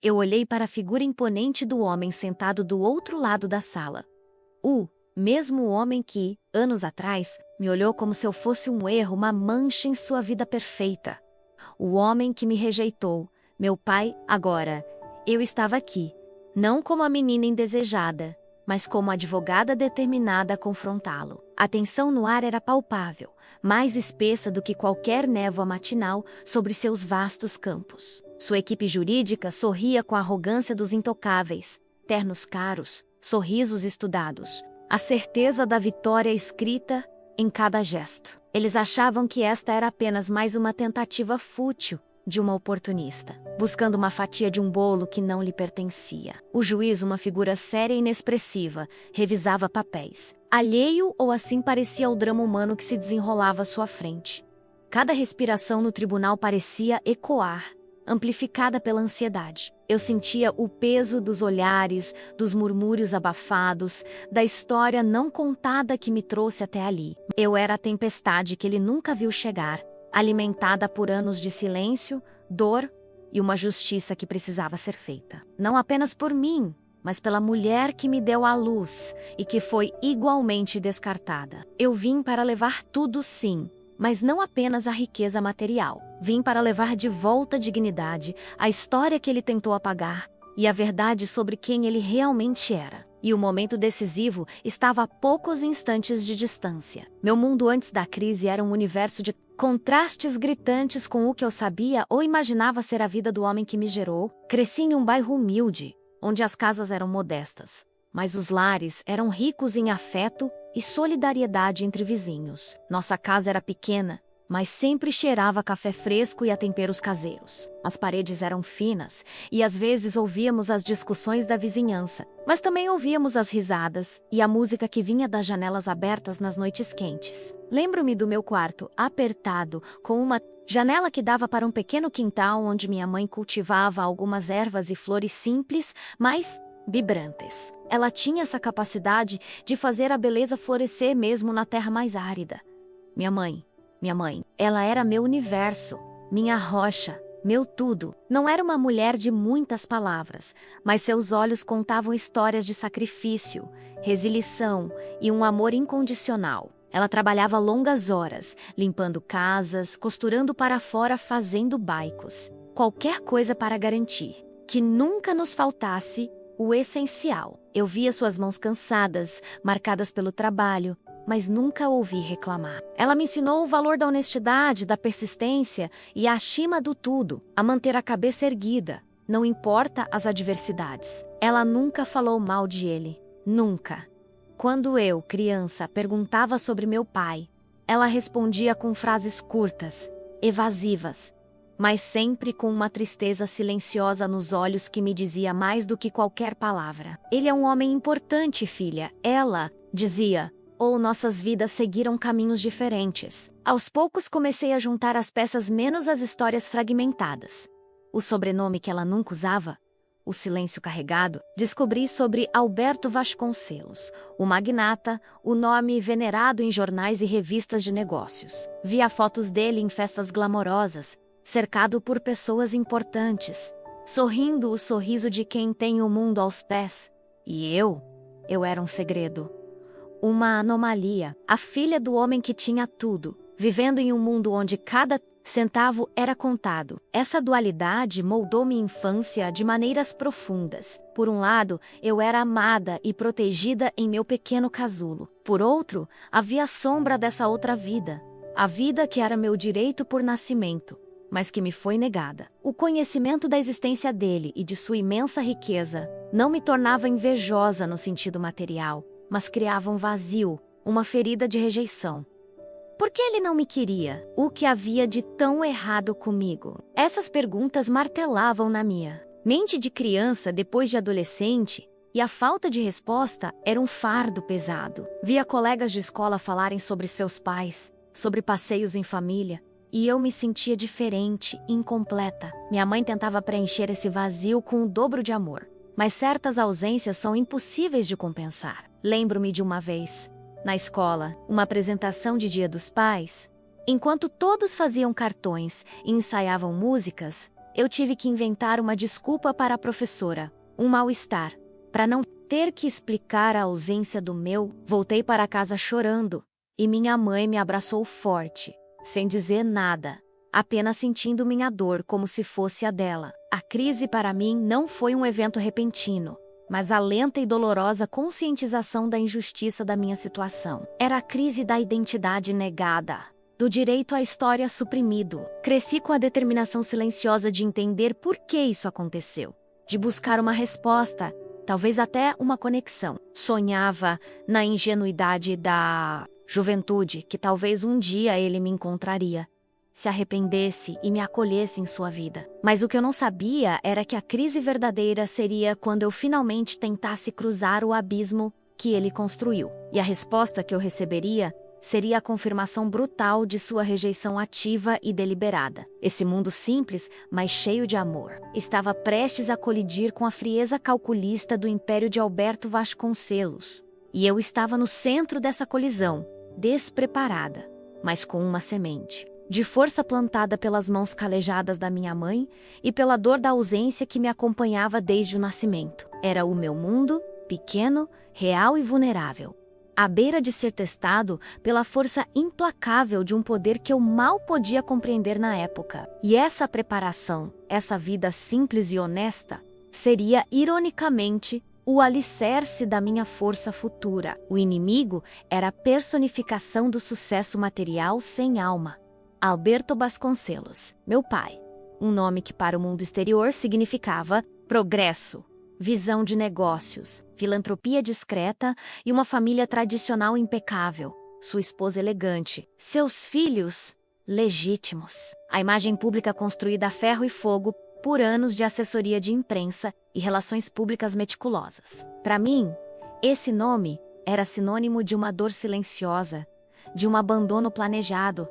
Eu olhei para a figura imponente do homem sentado do outro lado da sala. O mesmo homem que, anos atrás, me olhou como se eu fosse um erro, uma mancha em sua vida perfeita. O homem que me rejeitou, meu pai, agora. Eu estava aqui, não como a menina indesejada, mas como a advogada determinada a confrontá-lo. A tensão no ar era palpável, mais espessa do que qualquer névoa matinal sobre seus vastos campos. Sua equipe jurídica sorria com a arrogância dos intocáveis, ternos caros, sorrisos estudados, a certeza da vitória escrita em cada gesto. Eles achavam que esta era apenas mais uma tentativa fútil de uma oportunista, buscando uma fatia de um bolo que não lhe pertencia. O juiz, uma figura séria e inexpressiva, revisava papéis. Alheio ou assim parecia ao drama humano que se desenrolava à sua frente. Cada respiração no tribunal parecia ecoar, amplificada pela ansiedade. Eu sentia o peso dos olhares, dos murmúrios abafados, da história não contada que me trouxe até ali. Eu era a tempestade que ele nunca viu chegar, alimentada por anos de silêncio, dor e uma justiça que precisava ser feita. Não apenas por mim, mas pela mulher que me deu à luz e que foi igualmente descartada. Eu vim para levar tudo, sim, mas não apenas a riqueza material. Vim para levar de volta a dignidade, a história que ele tentou apagar e a verdade sobre quem ele realmente era. E o momento decisivo estava a poucos instantes de distância. Meu mundo antes da crise era um universo de contrastes gritantes com o que eu sabia ou imaginava ser a vida do homem que me gerou. Cresci em um bairro humilde, onde as casas eram modestas, mas os lares eram ricos em afeto e solidariedade entre vizinhos. Nossa casa era pequena, mas sempre cheirava a café fresco e a temperos caseiros. As paredes eram finas e às vezes ouvíamos as discussões da vizinhança, mas também ouvíamos as risadas e a música que vinha das janelas abertas nas noites quentes. Lembro-me do meu quarto, apertado, com uma janela que dava para um pequeno quintal onde minha mãe cultivava algumas ervas e flores simples, mas vibrantes. Ela tinha essa capacidade de fazer a beleza florescer mesmo na terra mais árida. Minha mãe, ela era meu universo, minha rocha, meu tudo. Não era uma mulher de muitas palavras, mas seus olhos contavam histórias de sacrifício, resilição e um amor incondicional. Ela trabalhava longas horas, limpando casas, costurando para fora, fazendo baicos. Qualquer coisa para garantir que nunca nos faltasse o essencial. Eu via suas mãos cansadas, marcadas pelo trabalho, mas nunca ouvi reclamar. Ela me ensinou o valor da honestidade, da persistência e, acima do tudo, a manter a cabeça erguida, não importa as adversidades. Ela nunca falou mal de ele, nunca. Quando eu, criança, perguntava sobre meu pai, ela respondia com frases curtas, evasivas, mas sempre com uma tristeza silenciosa nos olhos que me dizia mais do que qualquer palavra. Ele é um homem importante, filha, ela dizia. Ou nossas vidas seguiram caminhos diferentes. Aos poucos comecei a juntar as peças menos as histórias fragmentadas. O sobrenome que ela nunca usava, o silêncio carregado, descobri sobre Alberto Vasconcelos, o magnata, o nome venerado em jornais e revistas de negócios. Via fotos dele em festas glamorosas, cercado por pessoas importantes, sorrindo o sorriso de quem tem o mundo aos pés. E eu era um segredo. Uma anomalia, a filha do homem que tinha tudo, vivendo em um mundo onde cada centavo era contado. Essa dualidade moldou minha infância de maneiras profundas. Por um lado, eu era amada e protegida em meu pequeno casulo. Por outro, havia a sombra dessa outra vida. A vida que era meu direito por nascimento, mas que me foi negada. O conhecimento da existência dele e de sua imensa riqueza não me tornava invejosa no sentido material, mas criava um vazio, uma ferida de rejeição. Por que ele não me queria? O que havia de tão errado comigo? Essas perguntas martelavam na minha mente de criança depois de adolescente, e a falta de resposta era um fardo pesado. Via colegas de escola falarem sobre seus pais, sobre passeios em família, e eu me sentia diferente, incompleta. Minha mãe tentava preencher esse vazio com o dobro de amor, mas certas ausências são impossíveis de compensar. Lembro-me de uma vez, na escola, uma apresentação de Dia dos Pais. Enquanto todos faziam cartões e ensaiavam músicas, Eu tive que inventar uma desculpa para a professora, um mal-estar. Para não ter que explicar a ausência do meu, voltei para casa chorando, e minha mãe me abraçou forte, sem dizer nada, apenas sentindo minha dor como se fosse a dela. A crise para mim não foi um evento repentino, mas a lenta e dolorosa conscientização da injustiça da minha situação. Era a crise da identidade negada, do direito à história suprimido. Cresci com a determinação silenciosa de entender por que isso aconteceu, de buscar uma resposta, talvez até uma conexão. Sonhava na ingenuidade da juventude que talvez um dia ele me encontraria, se arrependesse e me acolhesse em sua vida. Mas o que eu não sabia era que a crise verdadeira seria quando eu finalmente tentasse cruzar o abismo que ele construiu. E a resposta que eu receberia seria a confirmação brutal de sua rejeição ativa e deliberada. Esse mundo simples, mas cheio de amor, estava prestes a colidir com a frieza calculista do império de Alberto Vasconcelos. E eu estava no centro dessa colisão, despreparada, mas com uma semente de força plantada pelas mãos calejadas da minha mãe e pela dor da ausência que me acompanhava desde o nascimento. Era o meu mundo, pequeno, real e vulnerável, à beira de ser testado pela força implacável de um poder que eu mal podia compreender na época. E essa preparação, essa vida simples e honesta, seria, ironicamente, o alicerce da minha força futura. O inimigo era a personificação do sucesso material sem alma. Alberto Vasconcelos, meu pai, um nome que para o mundo exterior significava progresso, visão de negócios, filantropia discreta e uma família tradicional impecável, sua esposa elegante, seus filhos legítimos. A imagem pública construída a ferro e fogo por anos de assessoria de imprensa e relações públicas meticulosas. Para mim, esse nome era sinônimo de uma dor silenciosa, de um abandono planejado,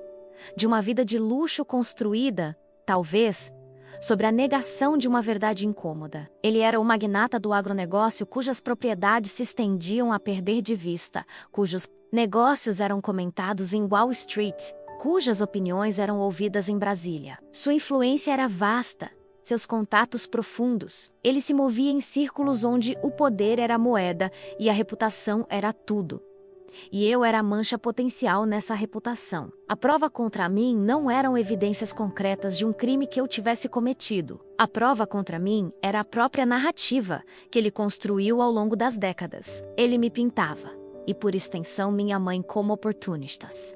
de uma vida de luxo construída, talvez, sobre a negação de uma verdade incômoda. Ele era o magnata do agronegócio cujas propriedades se estendiam a perder de vista, cujos negócios eram comentados em Wall Street, cujas opiniões eram ouvidas em Brasília. Sua influência era vasta, seus contatos profundos. Ele se movia em círculos onde o poder era a moeda e a reputação era tudo. E eu era a mancha potencial nessa reputação. A prova contra mim não eram evidências concretas de um crime que eu tivesse cometido. A prova contra mim era a própria narrativa que ele construiu ao longo das décadas. Ele me pintava, e por extensão minha mãe, como oportunistas,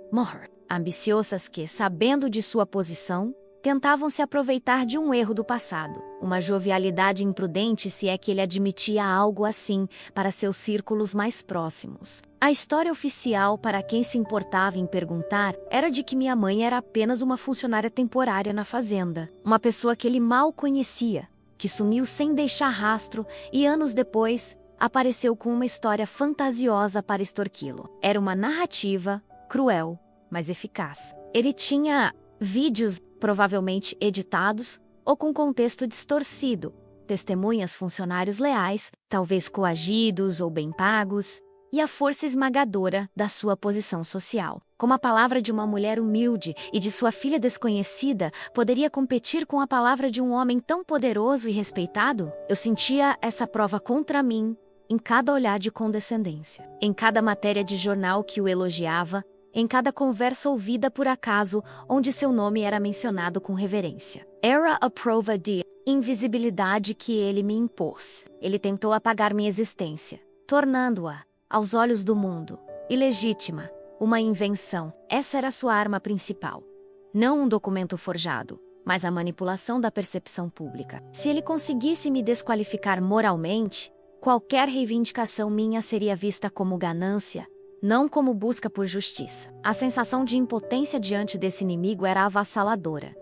ambiciosas que, sabendo de sua posição, tentavam se aproveitar de um erro do passado, uma jovialidade imprudente se é que ele admitia algo assim para seus círculos mais próximos. A história oficial, para quem se importava em perguntar, era de que minha mãe era apenas uma funcionária temporária na fazenda, uma pessoa que ele mal conhecia, que sumiu sem deixar rastro e anos depois apareceu com uma história fantasiosa para extorquí-lo. Era uma narrativa cruel, mas eficaz. Ele tinha vídeos provavelmente editados ou com contexto distorcido, testemunhas, funcionários leais, talvez coagidos ou bem pagos, e a força esmagadora da sua posição social. Como a palavra de uma mulher humilde e de sua filha desconhecida poderia competir com a palavra de um homem tão poderoso e respeitado? Eu sentia essa prova contra mim em cada olhar de condescendência, em cada matéria de jornal que o elogiava, em cada conversa ouvida por acaso onde seu nome era mencionado com reverência. Era a prova de invisibilidade que ele me impôs. Ele tentou apagar minha existência, tornando-a, aos olhos do mundo, ilegítima, uma invenção. Essa era sua arma principal. Não um documento forjado, mas a manipulação da percepção pública. Se ele conseguisse me desqualificar moralmente, qualquer reivindicação minha seria vista como ganância, não como busca por justiça. A sensação de impotência diante desse inimigo era avassaladora,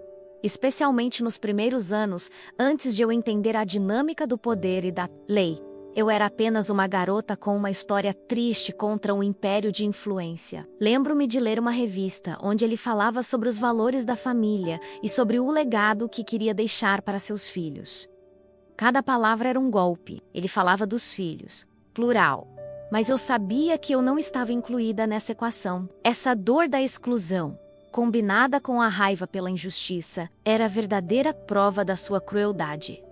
especialmente nos primeiros anos, antes de eu entender a dinâmica do poder e da lei. Eu era apenas uma garota com uma história triste contra um império de influência. Lembro-me de ler uma revista onde ele falava sobre os valores da família e sobre o legado que queria deixar para seus filhos. Cada palavra era um golpe. Ele falava dos filhos, plural. Mas eu sabia que eu não estava incluída nessa equação. Essa dor da exclusão, combinada com a raiva pela injustiça, era a verdadeira prova da sua crueldade.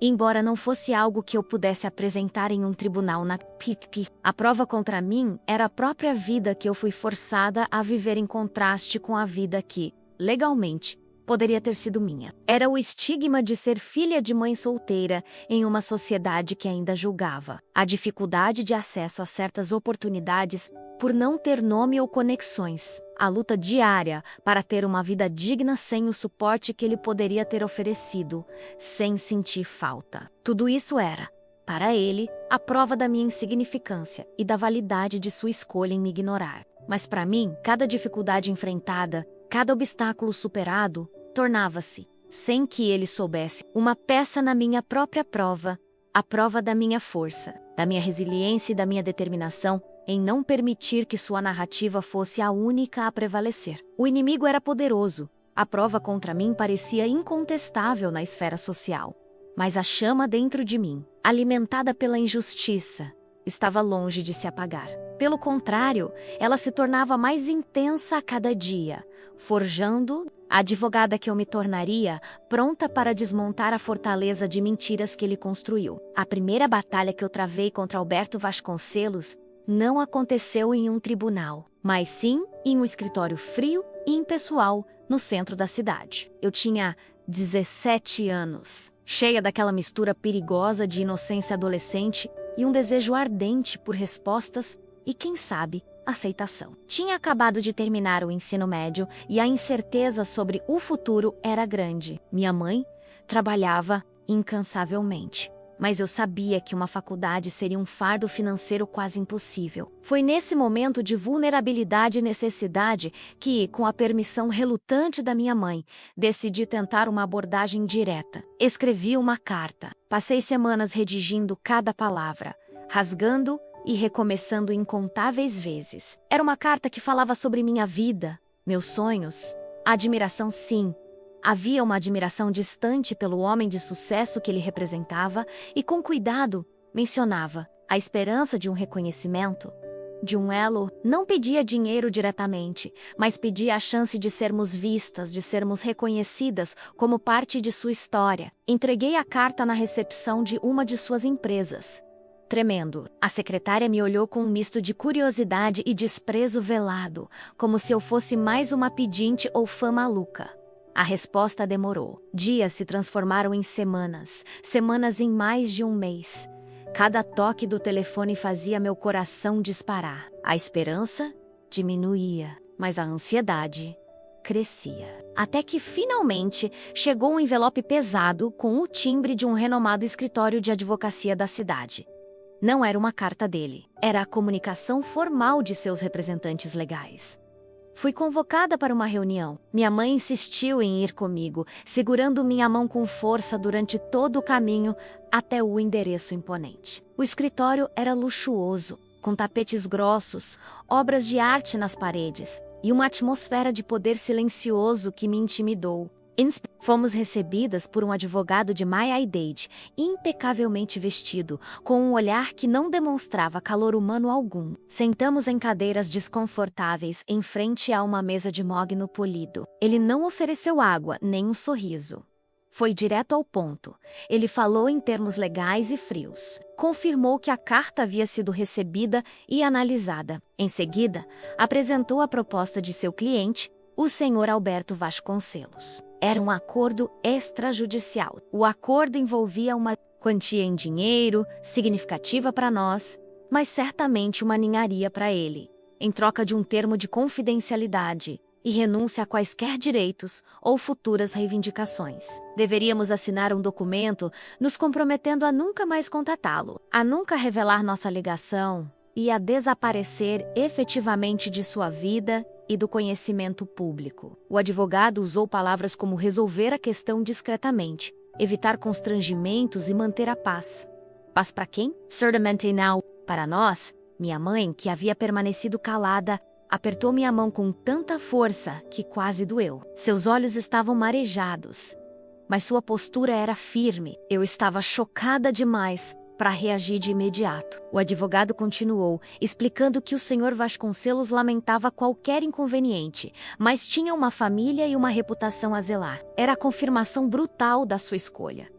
Embora não fosse algo que eu pudesse apresentar em um tribunal na PIC, a prova contra mim era a própria vida que eu fui forçada a viver em contraste com a vida que, legalmente, poderia ter sido minha. Era o estigma de ser filha de mãe solteira em uma sociedade que ainda julgava a dificuldade de acesso a certas oportunidades por não ter nome ou conexões, a luta diária para ter uma vida digna sem o suporte que ele poderia ter oferecido, sem sentir falta. Tudo isso era, para ele, a prova da minha insignificância e da validade de sua escolha em me ignorar. Mas para mim, cada dificuldade enfrentada, cada obstáculo superado, tornava-se, sem que ele soubesse, uma peça na minha própria prova, a prova da minha força, da minha resiliência e da minha determinação em não permitir que sua narrativa fosse a única a prevalecer. O inimigo era poderoso, a prova contra mim parecia incontestável na esfera social. Mas a chama dentro de mim, alimentada pela injustiça, estava longe de se apagar. Pelo contrário, ela se tornava mais intensa a cada dia, forjando a advogada que eu me tornaria, pronta para desmontar a fortaleza de mentiras que ele construiu. A primeira batalha que eu travei contra Alberto Vasconcelos não aconteceu em um tribunal, mas sim em um escritório frio e impessoal no centro da cidade. Eu tinha 17 anos, cheia daquela mistura perigosa de inocência adolescente e um desejo ardente por respostas e, quem sabe, aceitação. Tinha acabado de terminar o ensino médio e a incerteza sobre o futuro era grande. Minha mãe trabalhava incansavelmente, mas eu sabia que uma faculdade seria um fardo financeiro quase impossível. Foi nesse momento de vulnerabilidade e necessidade que, com a permissão relutante da minha mãe, decidi tentar uma abordagem direta. Escrevi uma carta. Passei semanas redigindo cada palavra, rasgando e recomeçando incontáveis vezes. Era uma carta que falava sobre minha vida, meus sonhos, a admiração, sim. Havia uma admiração distante pelo homem de sucesso que ele representava e, com cuidado, mencionava a esperança de um reconhecimento, de um elo. Não pedia dinheiro diretamente, mas pedia a chance de sermos vistas, de sermos reconhecidas como parte de sua história. Entreguei a carta na recepção de uma de suas empresas. Tremendo, a secretária me olhou com um misto de curiosidade e desprezo velado, como se eu fosse mais uma pedinte ou fã maluca. A resposta demorou. Dias se transformaram em semanas, semanas em mais de um mês. Cada toque do telefone fazia meu coração disparar. A esperança diminuía, mas a ansiedade crescia. Até que, finalmente, chegou um envelope pesado com o timbre de um renomado escritório de advocacia da cidade. Não era uma carta dele, era a comunicação formal de seus representantes legais. Fui convocada para uma reunião. Minha mãe insistiu em ir comigo, segurando minha mão com força durante todo o caminho até o endereço imponente. O escritório era luxuoso, com tapetes grossos, obras de arte nas paredes e uma atmosfera de poder silencioso que me intimidou. Fomos recebidas por um advogado de Miami-Dade, impecavelmente vestido, com um olhar que não demonstrava calor humano algum. Sentamos em cadeiras desconfortáveis em frente a uma mesa de mogno polido. Ele não ofereceu água, nem um sorriso. Foi direto ao ponto. Ele falou em termos legais e frios. Confirmou que a carta havia sido recebida e analisada. Em seguida, apresentou a proposta de seu cliente, o senhor Alberto Vasconcelos. Era um acordo extrajudicial. O acordo envolvia uma quantia em dinheiro, significativa para nós, mas certamente uma ninharia para ele, em troca de um termo de confidencialidade e renúncia a quaisquer direitos ou futuras reivindicações. Deveríamos assinar um documento nos comprometendo a nunca mais contatá-lo, a nunca revelar nossa ligação e a desaparecer efetivamente de sua vida e do conhecimento público. O advogado usou palavras como resolver a questão discretamente, evitar constrangimentos e manter a paz. Paz para quem? Certamente não. Para nós, minha mãe, que havia permanecido calada, apertou minha mão com tanta força que quase doeu. Seus olhos estavam marejados, mas sua postura era firme. Eu estava chocada demais para reagir de imediato. O advogado continuou, explicando que o Sr. Vasconcelos lamentava qualquer inconveniente, mas tinha uma família e uma reputação a zelar. Era a confirmação brutal da sua escolha.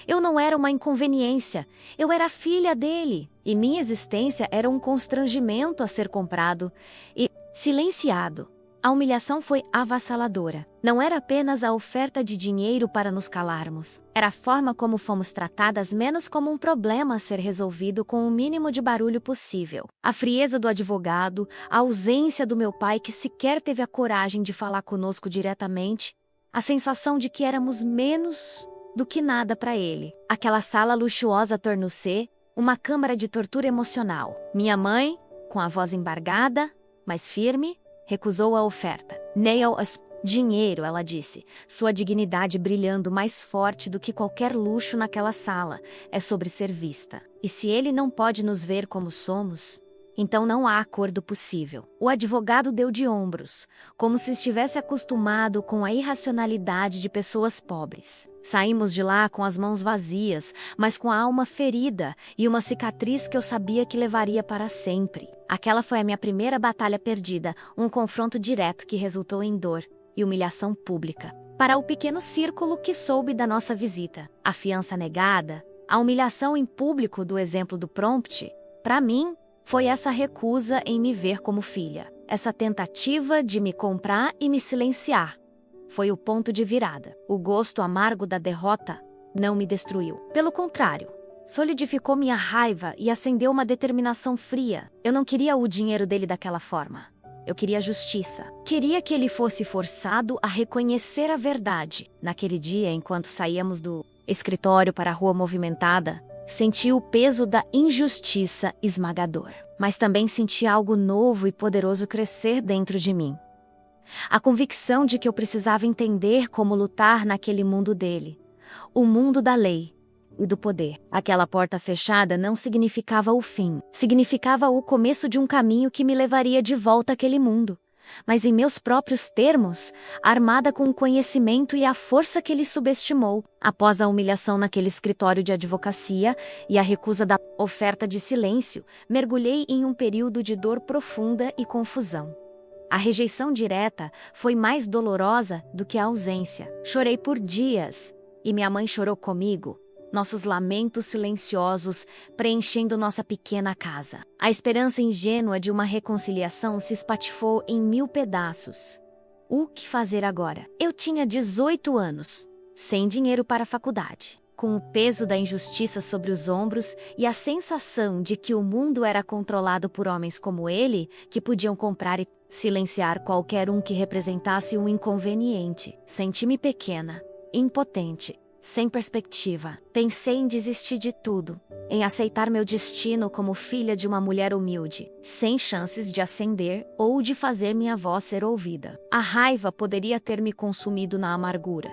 Eu não era uma inconveniência, eu era filha dele, e minha existência era um constrangimento a ser comprado e silenciado. A humilhação foi avassaladora. Não era apenas a oferta de dinheiro para nos calarmos. Era a forma como fomos tratadas menos como um problema a ser resolvido com o mínimo de barulho possível. A frieza do advogado, a ausência do meu pai que sequer teve a coragem de falar conosco diretamente, a sensação de que éramos menos do que nada para ele. Aquela sala luxuosa tornou-se uma câmara de tortura emocional. Minha mãe, com a voz embargada, mas firme, recusou a oferta. Nail as dinheiro, ela disse, sua dignidade brilhando mais forte do que qualquer luxo naquela sala, é sobre ser vista. E se ele não pode nos ver como somos, então não há acordo possível. O advogado deu de ombros, como se estivesse acostumado com a irracionalidade de pessoas pobres. Saímos de lá com as mãos vazias, mas com a alma ferida e uma cicatriz que eu sabia que levaria para sempre. Aquela foi a minha primeira batalha perdida, um confronto direto que resultou em dor e humilhação pública. Para o pequeno círculo que soube da nossa visita, a fiança negada, a humilhação em público do exemplo do Prompt, para mim, foi essa recusa em me ver como filha. Essa tentativa de me comprar e me silenciar. Foi o ponto de virada. O gosto amargo da derrota não me destruiu. Pelo contrário, solidificou minha raiva e acendeu uma determinação fria. Eu não queria o dinheiro dele daquela forma. Eu queria justiça. Queria que ele fosse forçado a reconhecer a verdade. Naquele dia, enquanto saíamos do escritório para a rua movimentada, senti o peso da injustiça esmagador. Mas também senti algo novo e poderoso crescer dentro de mim. A convicção de que eu precisava entender como lutar naquele mundo dele. O mundo da lei e do poder. Aquela porta fechada não significava o fim. Significava o começo de um caminho que me levaria de volta àquele mundo. Mas em meus próprios termos, armada com o conhecimento e a força que ele subestimou. Após a humilhação naquele escritório de advocacia e a recusa da oferta de silêncio, mergulhei em um período de dor profunda e confusão. A rejeição direta foi mais dolorosa do que a ausência. Chorei por dias, e minha mãe chorou comigo. Nossos lamentos silenciosos preenchendo nossa pequena casa. A esperança ingênua de uma reconciliação se espatifou em 1000 pedaços. O que fazer agora? Eu tinha 18 anos, sem dinheiro para a faculdade, com o peso da injustiça sobre os ombros e a sensação de que o mundo era controlado por homens como ele, que podiam comprar e silenciar qualquer um que representasse um inconveniente. Senti-me pequena, impotente, sem perspectiva. Pensei em desistir de tudo, em aceitar meu destino como filha de uma mulher humilde, sem chances de ascender ou de fazer minha voz ser ouvida. A raiva poderia ter me consumido na amargura,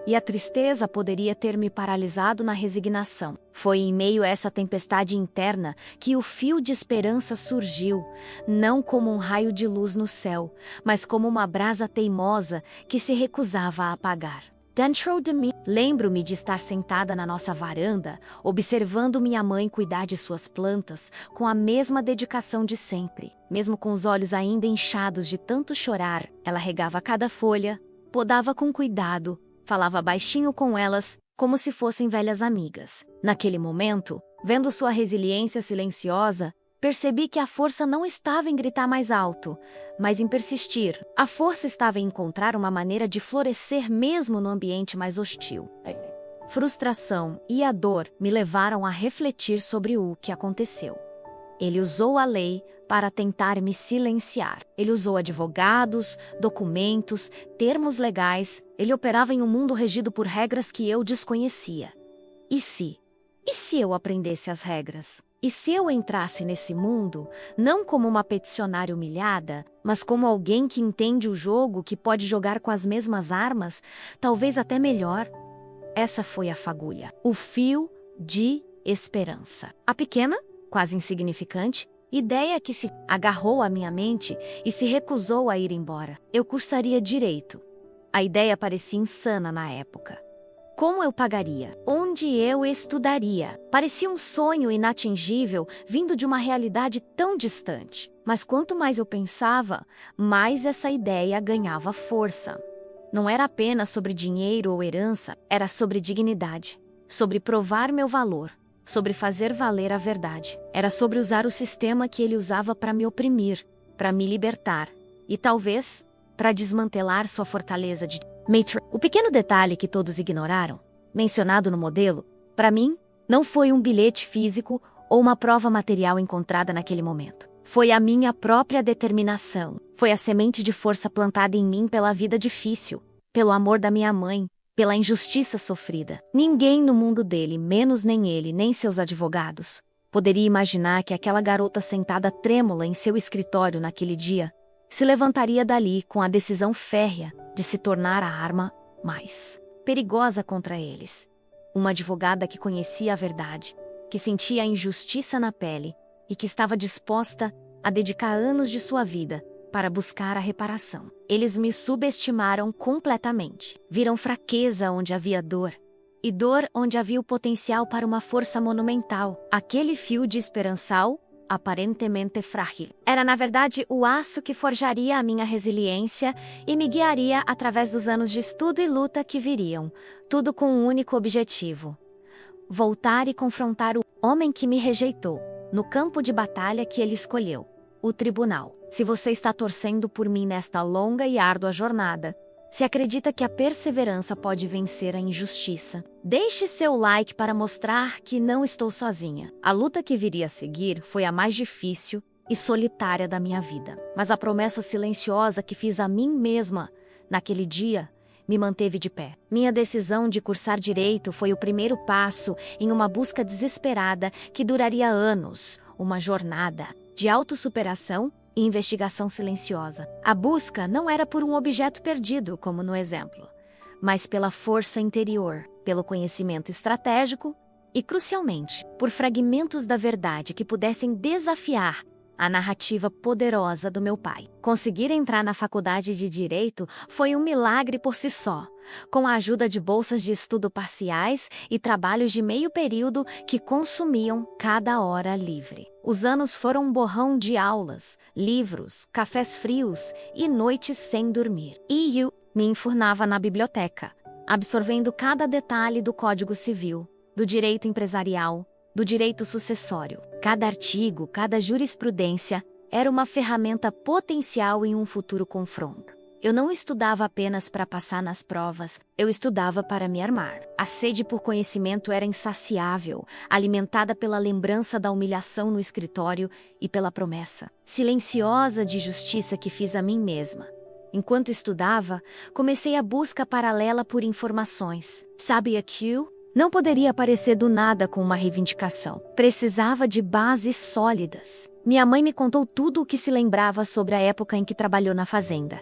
e a tristeza poderia ter me paralisado na resignação. Foi em meio a essa tempestade interna que o fio de esperança surgiu, não como um raio de luz no céu, mas como uma brasa teimosa que se recusava a apagar. Dentro de mim, lembro-me de estar sentada na nossa varanda, observando minha mãe cuidar de suas plantas com a mesma dedicação de sempre. Mesmo com os olhos ainda inchados de tanto chorar, ela regava cada folha, podava com cuidado, falava baixinho com elas, como se fossem velhas amigas. Naquele momento, vendo sua resiliência silenciosa, percebi que a força não estava em gritar mais alto, mas em persistir. A força estava em encontrar uma maneira de florescer mesmo no ambiente mais hostil. Frustração e a dor me levaram a refletir sobre o que aconteceu. Ele usou a lei para tentar me silenciar. Ele usou advogados, documentos, termos legais. Ele operava em um mundo regido por regras que eu desconhecia. E se? E se eu aprendesse as regras? E se eu entrasse nesse mundo, não como uma peticionária humilhada, mas como alguém que entende o jogo, que pode jogar com as mesmas armas, talvez até melhor? Essa foi a fagulha, o fio de esperança. A pequena, quase insignificante, ideia que se agarrou à minha mente e se recusou a ir embora. Eu cursaria direito. A ideia parecia insana na época. Como eu pagaria? Onde eu estudaria? Parecia um sonho inatingível vindo de uma realidade tão distante. Mas quanto mais eu pensava, mais essa ideia ganhava força. Não era apenas sobre dinheiro ou herança, era sobre dignidade, sobre provar meu valor, sobre fazer valer a verdade. Era sobre usar o sistema que ele usava para me oprimir, para me libertar e talvez para desmantelar sua fortaleza de Matrix. O pequeno detalhe que todos ignoraram, mencionado no modelo, para mim, não foi um bilhete físico ou uma prova material encontrada naquele momento. Foi a minha própria determinação. Foi a semente de força plantada em mim pela vida difícil, pelo amor da minha mãe, pela injustiça sofrida. Ninguém no mundo dele, menos nem ele, nem seus advogados, poderia imaginar que aquela garota sentada trêmula em seu escritório naquele dia se levantaria dali com a decisão férrea de se tornar a arma mais perigosa contra eles. Uma advogada que conhecia a verdade, que sentia a injustiça na pele e que estava disposta a dedicar anos de sua vida para buscar a reparação. Eles me subestimaram completamente. Viram fraqueza onde havia dor, e dor onde havia o potencial para uma força monumental. Aquele fio de esperançal, aparentemente frágil, era na verdade o aço que forjaria a minha resiliência e me guiaria através dos anos de estudo e luta que viriam, tudo com um único objetivo: voltar e confrontar o homem que me rejeitou, no campo de batalha que ele escolheu, o tribunal. Se você está torcendo por mim nesta longa e árdua jornada, se acredita que a perseverança pode vencer a injustiça, deixe seu like para mostrar que não estou sozinha. A luta que viria a seguir foi a mais difícil e solitária da minha vida. Mas a promessa silenciosa que fiz a mim mesma naquele dia me manteve de pé. Minha decisão de cursar direito foi o primeiro passo em uma busca desesperada que duraria anos, uma jornada de autossuperação e investigação silenciosa. A busca não era por um objeto perdido, como no exemplo, mas pela força interior, pelo conhecimento estratégico e, crucialmente, por fragmentos da verdade que pudessem desafiar a narrativa poderosa do meu pai. Conseguir entrar na faculdade de Direito foi um milagre por si só, com a ajuda de bolsas de estudo parciais e trabalhos de meio período que consumiam cada hora livre. Os anos foram um borrão de aulas, livros, cafés frios e noites sem dormir. E eu me enfurnava na biblioteca, absorvendo cada detalhe do Código Civil, do direito empresarial, do direito sucessório. Cada artigo, cada jurisprudência era uma ferramenta potencial em um futuro confronto. Eu não estudava apenas para passar nas provas, eu estudava para me armar. A sede por conhecimento era insaciável, alimentada pela lembrança da humilhação no escritório e pela promessa silenciosa de justiça que fiz a mim mesma. Enquanto estudava, comecei a busca paralela por informações. Sabia que não poderia aparecer do nada com uma reivindicação. Precisava de bases sólidas. Minha mãe me contou tudo o que se lembrava sobre a época em que trabalhou na fazenda.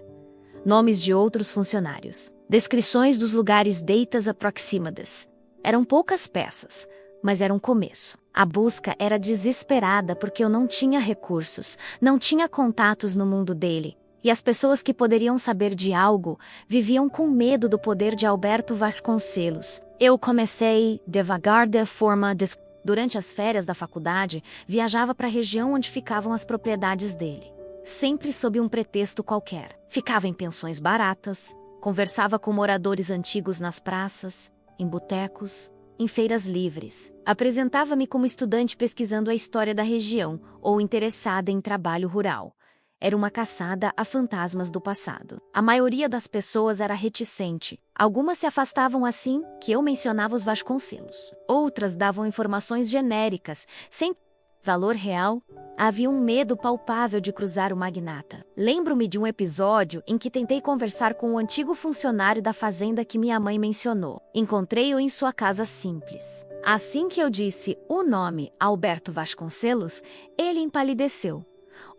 Nomes de outros funcionários. Descrições dos lugares datas aproximadas. Eram poucas peças, mas era um começo. A busca era desesperada porque eu não tinha recursos, não tinha contatos no mundo dele. E as pessoas que poderiam saber de algo viviam com medo do poder de Alberto Vasconcelos. Eu comecei devagar de forma Durante as férias da faculdade, viajava para a região onde ficavam as propriedades dele. Sempre sob um pretexto qualquer. Ficava em pensões baratas, conversava com moradores antigos nas praças, em botecos, em feiras livres. Apresentava-me como estudante pesquisando a história da região ou interessada em trabalho rural. Era uma caçada a fantasmas do passado. A maioria das pessoas era reticente. Algumas se afastavam assim que eu mencionava os Vasconcelos. Outras davam informações genéricas, sem valor real. Havia um medo palpável de cruzar o magnata. Lembro-me de um episódio em que tentei conversar com o antigo funcionário da fazenda que minha mãe mencionou. Encontrei-o em sua casa simples. Assim que eu disse o nome Alberto Vasconcelos, ele empalideceu.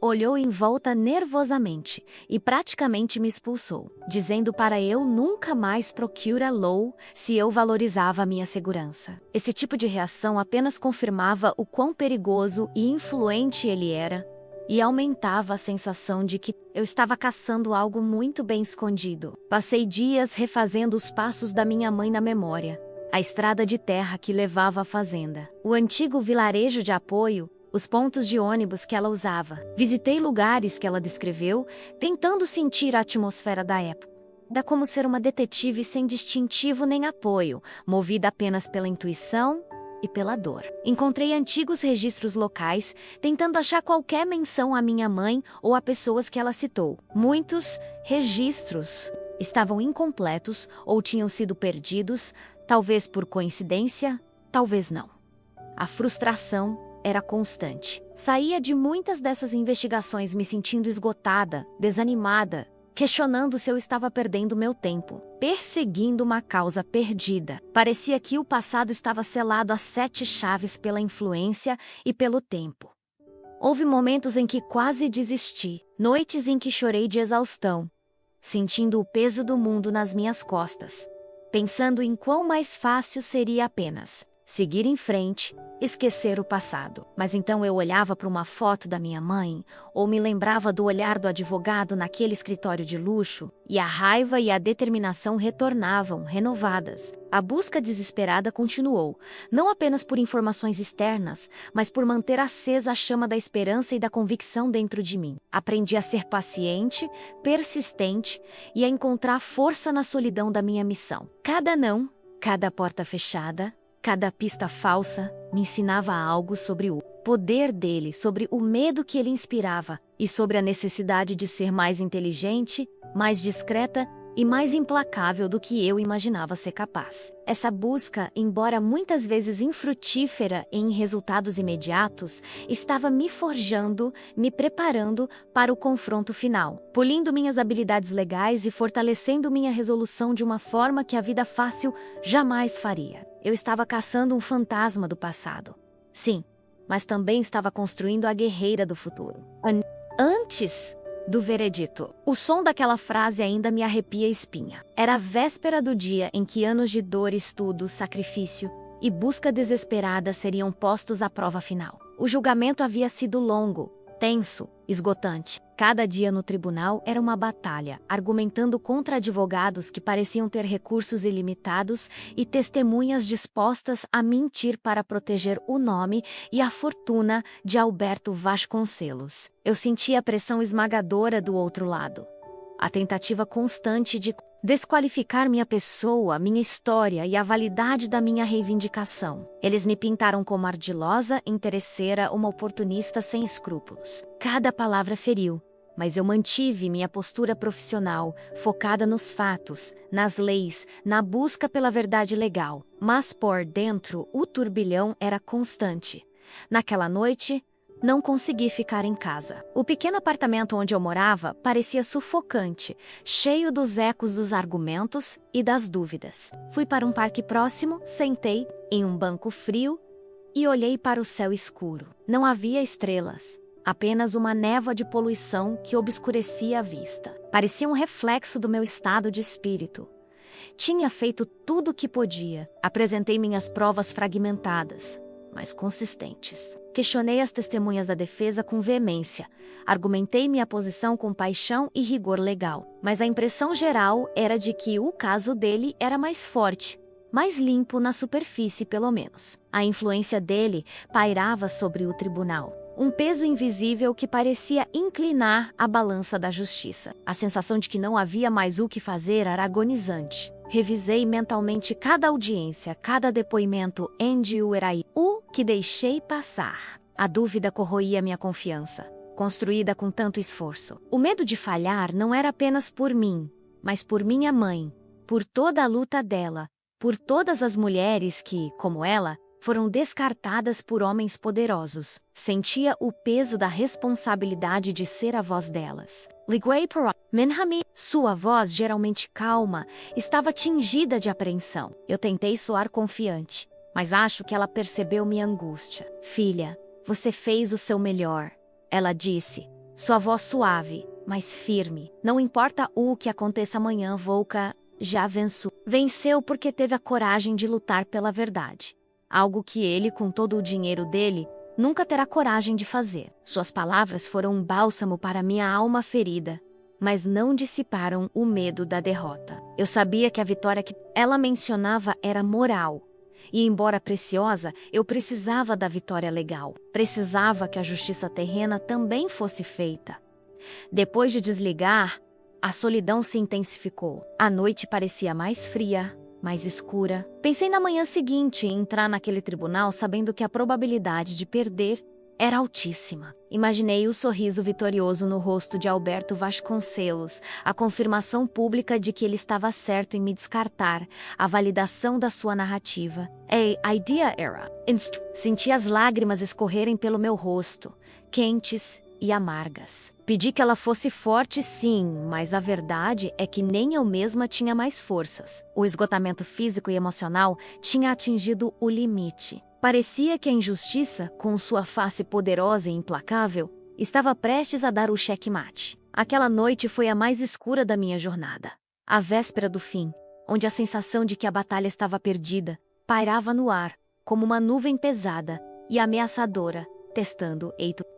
Olhou em volta nervosamente e praticamente me expulsou, dizendo para eu nunca mais procurá-lo se eu valorizava a minha segurança. Esse tipo de reação apenas confirmava o quão perigoso e influente ele era e aumentava a sensação de que eu estava caçando algo muito bem escondido. Passei dias refazendo os passos da minha mãe na memória. A estrada de terra que levava à fazenda, o antigo vilarejo de apoio, os pontos de ônibus que ela usava. Visitei lugares que ela descreveu, tentando sentir a atmosfera da época. Era como ser uma detetive sem distintivo nem apoio, movida apenas pela intuição e pela dor. Encontrei antigos registros locais, tentando achar qualquer menção à minha mãe ou a pessoas que ela citou. Muitos registros estavam incompletos ou tinham sido perdidos, talvez por coincidência, talvez não. A frustração era constante. Saía de muitas dessas investigações me sentindo esgotada, desanimada, questionando se eu estava perdendo meu tempo, perseguindo uma causa perdida. Parecia que o passado estava selado a 7 chaves pela influência e pelo tempo. Houve momentos em que quase desisti, noites em que chorei de exaustão, sentindo o peso do mundo nas minhas costas, pensando em quão mais fácil seria apenas seguir em frente, esquecer o passado. Mas então eu olhava para uma foto da minha mãe, ou me lembrava do olhar do advogado naquele escritório de luxo, e a raiva e a determinação retornavam, renovadas. A busca desesperada continuou, não apenas por informações externas, mas por manter acesa a chama da esperança e da convicção dentro de mim. Aprendi a ser paciente, persistente e a encontrar força na solidão da minha missão. Cada não, cada porta fechada, cada pista falsa me ensinava algo sobre o poder dele, sobre o medo que ele inspirava e sobre a necessidade de ser mais inteligente, mais discreta e mais implacável do que eu imaginava ser capaz. Essa busca, embora muitas vezes infrutífera em resultados imediatos, estava me forjando, me preparando para o confronto final, polindo minhas habilidades legais e fortalecendo minha resolução de uma forma que a vida fácil jamais faria. Eu estava caçando um fantasma do passado. Sim, mas também estava construindo a guerreira do futuro. Antes do veredito. O som daquela frase ainda me arrepia a espinha. Era a véspera do dia em que anos de dor, estudo, sacrifício e busca desesperada seriam postos à prova final. O julgamento havia sido longo, tenso, esgotante. Cada dia no tribunal era uma batalha, argumentando contra advogados que pareciam ter recursos ilimitados e testemunhas dispostas a mentir para proteger o nome e a fortuna de Alberto Vasconcelos. Eu sentia a pressão esmagadora do outro lado. A tentativa constante de desqualificar minha pessoa, minha história e a validade da minha reivindicação. Eles me pintaram como ardilosa, interesseira, uma oportunista sem escrúpulos. Cada palavra feriu, mas eu mantive minha postura profissional, focada nos fatos, nas leis, na busca pela verdade legal. Mas por dentro, o turbilhão era constante. Naquela noite, não consegui ficar em casa. O pequeno apartamento onde eu morava parecia sufocante, cheio dos ecos dos argumentos e das dúvidas. Fui para um parque próximo, sentei em um banco frio e olhei para o céu escuro. Não havia estrelas, apenas uma névoa de poluição que obscurecia a vista. Parecia um reflexo do meu estado de espírito. Tinha feito tudo o que podia. Apresentei minhas provas fragmentadas, mas consistentes. Questionei as testemunhas da defesa com veemência. Argumentei minha posição com paixão e rigor legal. Mas a impressão geral era de que o caso dele era mais forte, mais limpo na superfície, pelo menos. A influência dele pairava sobre o tribunal. Um peso invisível que parecia inclinar a balança da justiça. A sensação de que não havia mais o que fazer era agonizante. Revisei mentalmente cada audiência, cada depoimento o que deixei passar. A dúvida corroía minha confiança, construída com tanto esforço. O medo de falhar não era apenas por mim, mas por minha mãe, por toda a luta dela, por todas as mulheres que, como ela, foram descartadas por homens poderosos. Sentia o peso da responsabilidade de ser a voz delas. Liguei para Minhami. Sua voz, geralmente calma, estava tingida de apreensão. Eu tentei soar confiante, mas acho que ela percebeu minha angústia. Filha, você fez o seu melhor, ela disse, sua voz suave, mas firme. Não importa o que aconteça amanhã, Volka já venceu. Venceu porque teve a coragem de lutar pela verdade. Algo que ele, com todo o dinheiro dele, nunca terá coragem de fazer. Suas palavras foram um bálsamo para minha alma ferida, mas não dissiparam o medo da derrota. Eu sabia que a vitória que ela mencionava era moral. E, embora preciosa, eu precisava da vitória legal. Precisava que a justiça terrena também fosse feita. Depois de desligar, a solidão se intensificou. A noite parecia mais fria, mais escura. Pensei na manhã seguinte em entrar naquele tribunal sabendo que a probabilidade de perder era altíssima. Imaginei o sorriso vitorioso no rosto de Alberto Vasconcelos, a confirmação pública de que ele estava certo em me descartar, a validação da sua narrativa. A idea era. Senti as lágrimas escorrerem pelo meu rosto, quentes e amargas. Pedi que ela fosse forte, sim, mas a verdade é que nem eu mesma tinha mais forças. O esgotamento físico e emocional tinha atingido o limite. Parecia que a injustiça, com sua face poderosa e implacável, estava prestes a dar o checkmate. Aquela noite foi a mais escura da minha jornada. A véspera do fim, onde a sensação de que a batalha estava perdida pairava no ar, como uma nuvem pesada e ameaçadora, testando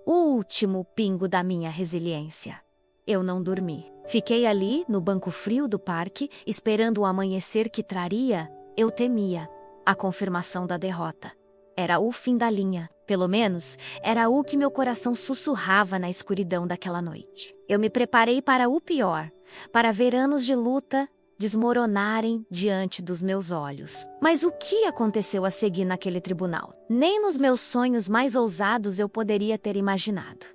o último pingo da minha resiliência. Eu não dormi. Fiquei ali, no banco frio do parque, esperando o amanhecer que traria, eu temia, a confirmação da derrota. Era o fim da linha. Pelo menos, era o que meu coração sussurrava na escuridão daquela noite. Eu me preparei para o pior, para ver anos de luta desmoronarem diante dos meus olhos. Mas o que aconteceu a seguir naquele tribunal? Nem nos meus sonhos mais ousados eu poderia ter imaginado.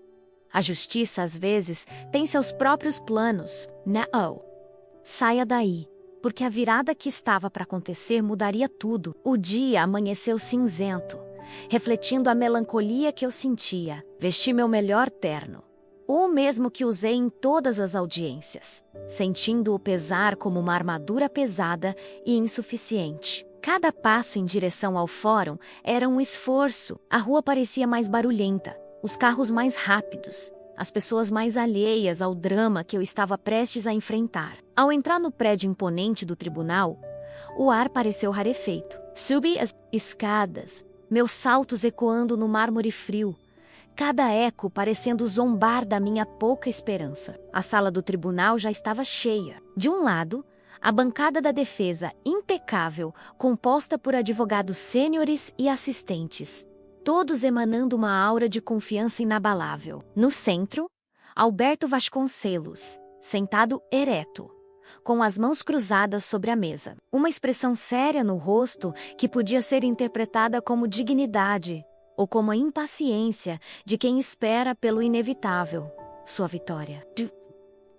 A justiça, às vezes, tem seus próprios planos. Não. Saia daí, porque a virada que estava para acontecer mudaria tudo. O dia amanheceu cinzento, refletindo a melancolia que eu sentia. Vesti meu melhor terno, o mesmo que usei em todas as audiências, sentindo o pesar como uma armadura pesada e insuficiente. Cada passo em direção ao fórum era um esforço. A rua parecia mais barulhenta, os carros mais rápidos, as pessoas mais alheias ao drama que eu estava prestes a enfrentar. Ao entrar no prédio imponente do tribunal, o ar pareceu rarefeito. Subi as escadas, meus saltos ecoando no mármore frio, cada eco parecendo zombar da minha pouca esperança. A sala do tribunal já estava cheia. De um lado, a bancada da defesa, impecável, composta por advogados sêniores e assistentes, todos emanando uma aura de confiança inabalável. No centro, Alberto Vasconcelos, sentado ereto, com as mãos cruzadas sobre a mesa. Uma expressão séria no rosto que podia ser interpretada como dignidade ou como a impaciência de quem espera pelo inevitável, sua vitória. De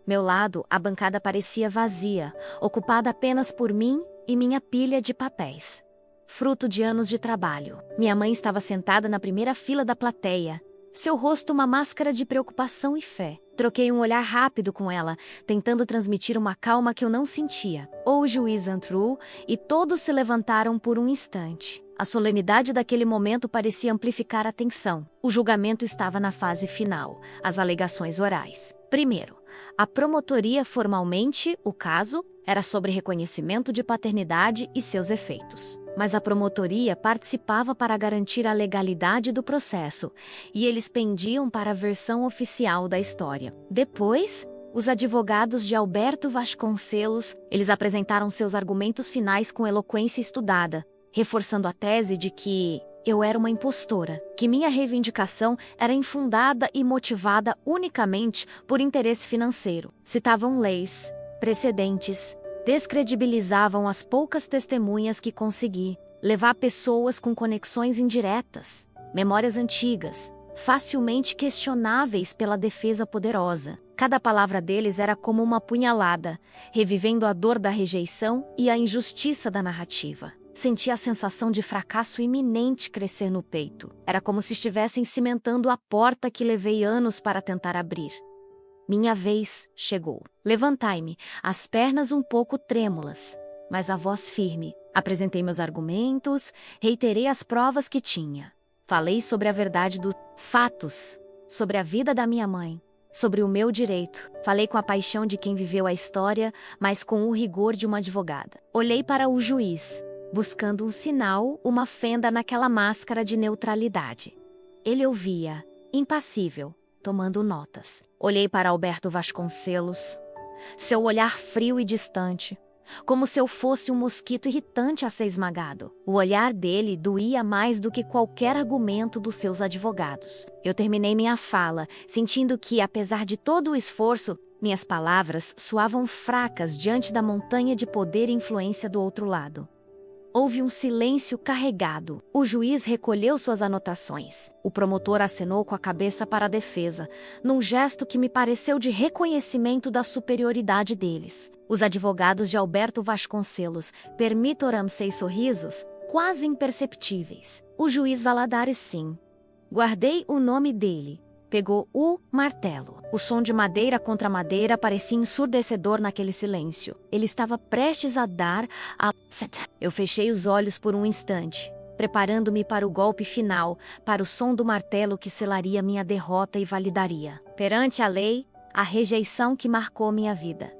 meu lado, a bancada parecia vazia, ocupada apenas por mim e minha pilha de papéis, fruto de anos de trabalho. Minha mãe estava sentada na primeira fila da plateia, seu rosto uma máscara de preocupação e fé. Troquei um olhar rápido com ela, tentando transmitir uma calma que eu não sentia. O juiz entrou e todos se levantaram por um instante. A solenidade daquele momento parecia amplificar a tensão. O julgamento estava na fase final, as alegações orais. Primeiro, a promotoria formalmente, o caso, era sobre reconhecimento de paternidade e seus efeitos. Mas a promotoria participava para garantir a legalidade do processo, e eles pendiam para a versão oficial da história. Depois, os advogados de Alberto Vasconcelos, eles apresentaram seus argumentos finais com eloquência estudada, reforçando a tese de que eu era uma impostora, que minha reivindicação era infundada e motivada unicamente por interesse financeiro. Citavam leis, precedentes, descredibilizavam as poucas testemunhas que consegui, levar pessoas com conexões indiretas, memórias antigas, facilmente questionáveis pela defesa poderosa. Cada palavra deles era como uma punhalada, revivendo a dor da rejeição e a injustiça da narrativa. Senti a sensação de fracasso iminente crescer no peito. Era como se estivessem cimentando a porta que levei anos para tentar abrir. Minha vez chegou. Levantai-me, as pernas um pouco trêmulas, mas a voz firme. Apresentei meus argumentos, reiterei as provas que tinha. Falei sobre a verdade dos fatos, sobre a vida da minha mãe, sobre o meu direito. Falei com a paixão de quem viveu a história, mas com o rigor de uma advogada. Olhei para o juiz, buscando um sinal, uma fenda naquela máscara de neutralidade. Ele ouvia, impassível, tomando notas. Olhei para Alberto Vasconcelos. Seu olhar frio e distante, como se eu fosse um mosquito irritante a ser esmagado. O olhar dele doía mais do que qualquer argumento dos seus advogados. Eu terminei minha fala, sentindo que, apesar de todo o esforço, minhas palavras soavam fracas diante da montanha de poder e influência do outro lado. Houve um silêncio carregado. O juiz recolheu suas anotações. O promotor acenou com a cabeça para a defesa, num gesto que me pareceu de reconhecimento da superioridade deles. Os advogados de Alberto Vasconcelos permitiram seis sorrisos, quase imperceptíveis. O juiz Valadares, sim. Guardei o nome dele. Pegou o martelo. O som de madeira contra madeira parecia ensurdecedor naquele silêncio. Ele estava prestes a dar a... Eu fechei os olhos por um instante, preparando-me para o golpe final, para o som do martelo que selaria minha derrota e validaria. Perante a lei, a rejeição que marcou minha vida.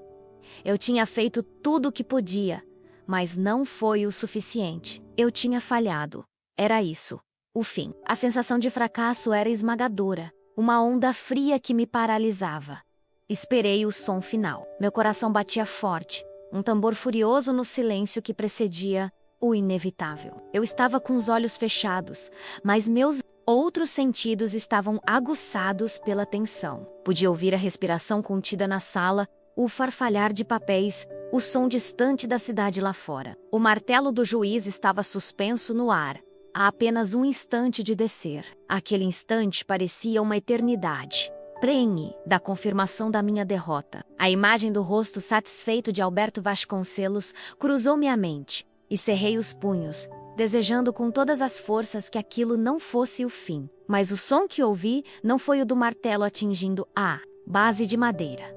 Eu tinha feito tudo o que podia, mas não foi o suficiente. Eu tinha falhado. Era isso. O fim. A sensação de fracasso era esmagadora. Uma onda fria que me paralisava. Esperei o som final. Meu coração batia forte, um tambor furioso no silêncio que precedia o inevitável. Eu estava com os olhos fechados, mas meus outros sentidos estavam aguçados pela tensão. Podia ouvir a respiração contida na sala, o farfalhar de papéis, o som distante da cidade lá fora. O martelo do juiz estava suspenso no ar, a apenas um instante de descer. Aquele instante parecia uma eternidade. Prenhe da confirmação da minha derrota. A imagem do rosto satisfeito de Alberto Vasconcelos cruzou minha mente e cerrei os punhos, desejando com todas as forças que aquilo não fosse o fim. Mas o som que ouvi não foi o do martelo atingindo a base de madeira.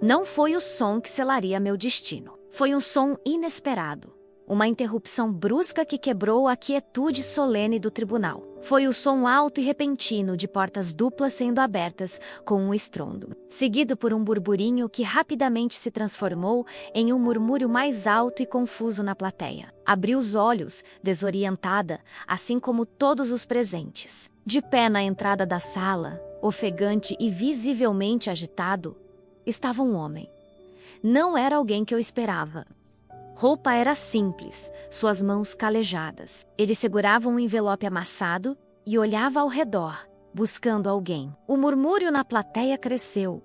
Não foi o som que selaria meu destino. Foi um som inesperado. Uma interrupção brusca que quebrou a quietude solene do tribunal. Foi o som alto e repentino de portas duplas sendo abertas com um estrondo, seguido por um burburinho que rapidamente se transformou em um murmúrio mais alto e confuso na plateia. Abri os olhos, desorientada, assim como todos os presentes. De pé na entrada da sala, ofegante e visivelmente agitado, estava um homem. Não era alguém que eu esperava. Roupa era simples, suas mãos calejadas. Ele segurava um envelope amassado e olhava ao redor, buscando alguém. O murmúrio na plateia cresceu.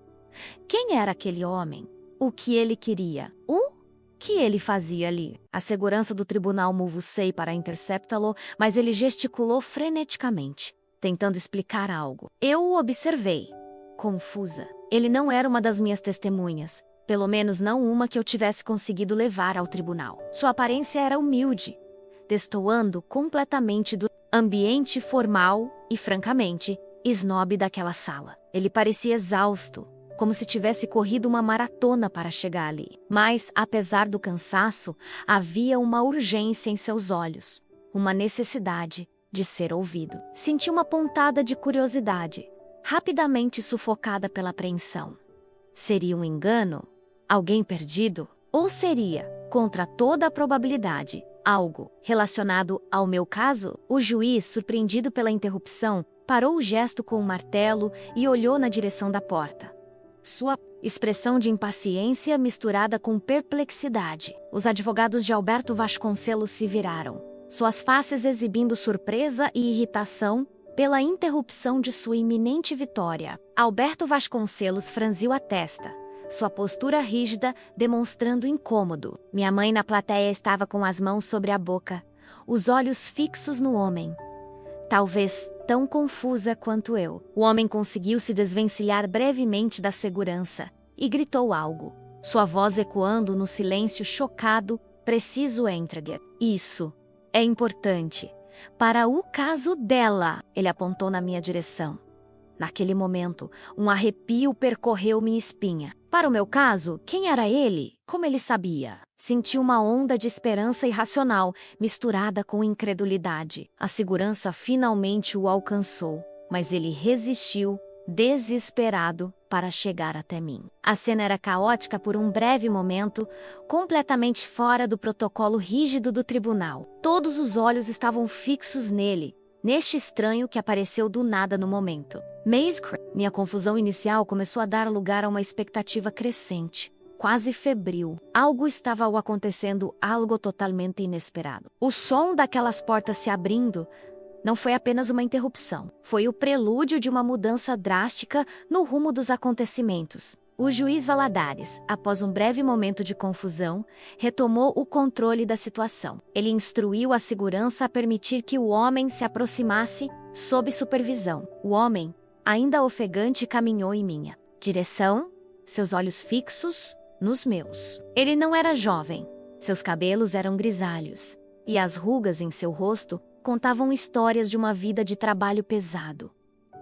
Quem era aquele homem? O que ele queria? O que ele fazia ali? A segurança do tribunal movucei para interceptá-lo, mas ele gesticulou freneticamente, tentando explicar algo. Eu o observei, confusa. Ele não era uma das minhas testemunhas. Pelo menos não uma que eu tivesse conseguido levar ao tribunal. Sua aparência era humilde, destoando completamente do ambiente formal e, francamente, esnobe daquela sala. Ele parecia exausto, como se tivesse corrido uma maratona para chegar ali. Mas, apesar do cansaço, havia uma urgência em seus olhos, uma necessidade de ser ouvido. Senti uma pontada de curiosidade, rapidamente sufocada pela apreensão. Seria um engano? Alguém perdido? Ou seria, contra toda a probabilidade, algo relacionado ao meu caso? O juiz, surpreendido pela interrupção, parou o gesto com o martelo e olhou na direção da porta. Sua expressão de impaciência misturada com perplexidade. Os advogados de Alberto Vasconcelos se viraram, suas faces exibindo surpresa e irritação pela interrupção de sua iminente vitória. Alberto Vasconcelos franziu a testa, sua postura rígida demonstrando incômodo. Minha mãe na plateia estava com as mãos sobre a boca, os olhos fixos no homem. Talvez tão confusa quanto eu. O homem conseguiu se desvencilhar brevemente da segurança e gritou algo, sua voz ecoando no silêncio chocado, preciso Entreger. Isso é importante. Para o caso dela, ele apontou na minha direção. Naquele momento, um arrepio percorreu minha espinha. Para o meu caso, quem era ele? Como ele sabia? Senti uma onda de esperança irracional, misturada com incredulidade. A segurança finalmente o alcançou, mas ele resistiu, desesperado, para chegar até mim. A cena era caótica por um breve momento, completamente fora do protocolo rígido do tribunal. Todos os olhos estavam fixos nele, neste estranho que apareceu do nada no momento. Minha confusão inicial começou a dar lugar a uma expectativa crescente, quase febril. Algo estava acontecendo, algo totalmente inesperado. O som daquelas portas se abrindo não foi apenas uma interrupção, foi o prelúdio de uma mudança drástica no rumo dos acontecimentos. O juiz Valadares, após um breve momento de confusão, retomou o controle da situação. Ele instruiu a segurança a permitir que o homem se aproximasse sob supervisão. O homem, ainda ofegante, caminhou em minha direção, seus olhos fixos nos meus. Ele não era jovem, seus cabelos eram grisalhos, e as rugas em seu rosto contavam histórias de uma vida de trabalho pesado.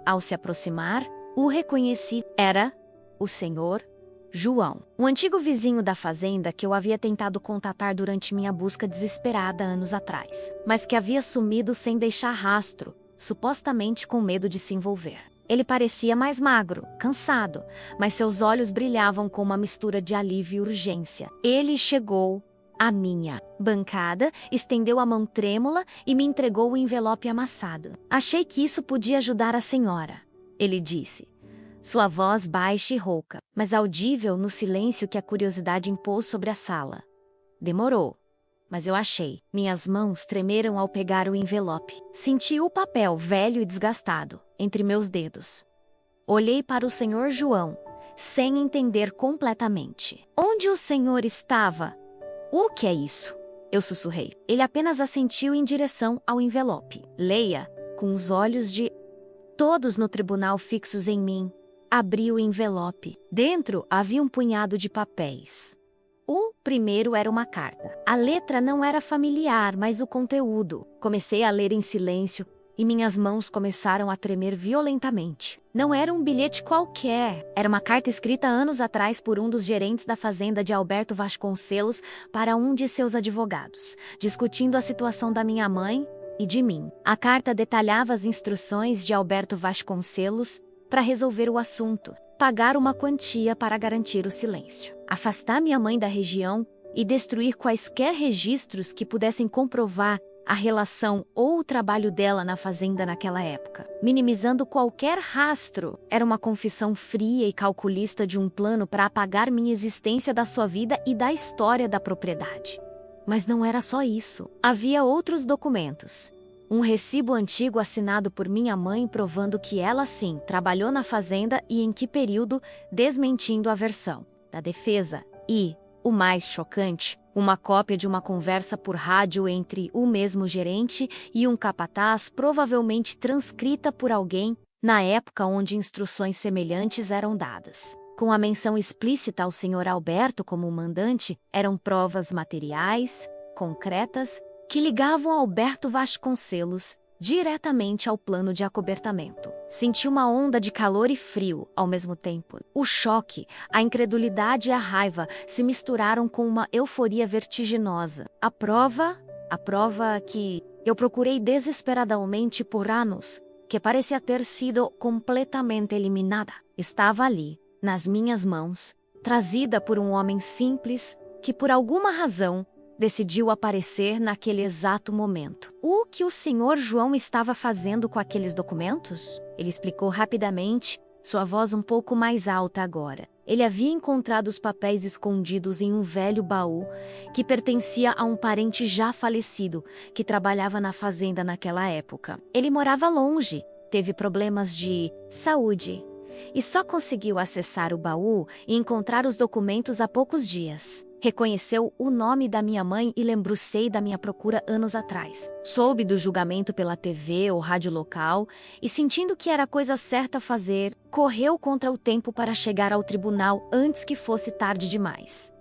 Ao se aproximar, o reconheci. Era o senhor João, o antigo vizinho da fazenda que eu havia tentado contatar durante minha busca desesperada anos atrás, mas que havia sumido sem deixar rastro, supostamente com medo de se envolver. Ele parecia mais magro, cansado, mas seus olhos brilhavam com uma mistura de alívio e urgência. Ele chegou à minha bancada, estendeu a mão trêmula e me entregou o envelope amassado. Achei que isso podia ajudar a senhora, ele disse. Sua voz baixa e rouca, mas audível no silêncio que a curiosidade impôs sobre a sala. Demorou, mas eu achei. Minhas mãos tremeram ao pegar o envelope. Senti o papel velho e desgastado entre meus dedos. Olhei para o senhor João, sem entender completamente. Onde o senhor estava? O que é isso? Eu sussurrei. Ele apenas assentiu em direção ao envelope. Leia, com os olhos de todos no tribunal fixos em mim. Abri o envelope. Dentro havia um punhado de papéis. O primeiro era uma carta. A letra não era familiar, mas o conteúdo. Comecei a ler em silêncio e minhas mãos começaram a tremer violentamente. Não era um bilhete qualquer. Era uma carta escrita anos atrás por um dos gerentes da fazenda de Alberto Vasconcelos para um de seus advogados, discutindo a situação da minha mãe e de mim. A carta detalhava as instruções de Alberto Vasconcelos para resolver o assunto, pagar uma quantia para garantir o silêncio, afastar minha mãe da região e destruir quaisquer registros que pudessem comprovar a relação ou o trabalho dela na fazenda naquela época, minimizando qualquer rastro. Era uma confissão fria e calculista de um plano para apagar minha existência da sua vida e da história da propriedade. Mas não era só isso. Havia outros documentos. Um recibo antigo assinado por minha mãe provando que ela, sim, trabalhou na fazenda e em que período, desmentindo a versão da defesa. E, o mais chocante, uma cópia de uma conversa por rádio entre o mesmo gerente e um capataz, provavelmente transcrita por alguém na época onde instruções semelhantes eram dadas. Com a menção explícita ao Sr. Alberto como mandante, eram provas materiais, concretas, que ligavam Alberto Vasconcelos diretamente ao plano de acobertamento. Senti uma onda de calor e frio ao mesmo tempo. O choque, a incredulidade e a raiva se misturaram com uma euforia vertiginosa. A prova que eu procurei desesperadamente por anos, que parecia ter sido completamente eliminada, estava ali, nas minhas mãos, trazida por um homem simples que, por alguma razão, decidiu aparecer naquele exato momento. O que o senhor João estava fazendo com aqueles documentos? Ele explicou rapidamente, sua voz um pouco mais alta agora. Ele havia encontrado os papéis escondidos em um velho baú que pertencia a um parente já falecido que trabalhava na fazenda naquela época. Ele morava longe, teve problemas de saúde e só conseguiu acessar o baú e encontrar os documentos há poucos dias. Reconheceu o nome da minha mãe e lembrou-se da minha procura anos atrás. Soube do julgamento pela TV ou rádio local e, sentindo que era a coisa certa a fazer, correu contra o tempo para chegar ao tribunal antes que fosse tarde demais.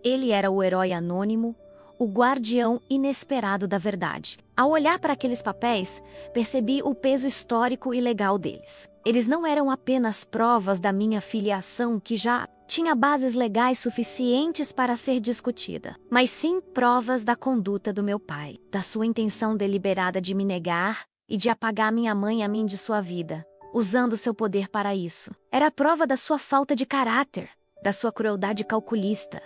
Ele era o herói anônimo, o guardião inesperado da verdade. Ao olhar para aqueles papéis, percebi o peso histórico e legal deles. Eles não eram apenas provas da minha filiação, que já tinha bases legais suficientes para ser discutida, mas sim provas da conduta do meu pai, da sua intenção deliberada de me negar e de apagar minha mãe e a mim de sua vida, usando seu poder para isso. Era a prova da sua falta de caráter, da sua crueldade calculista.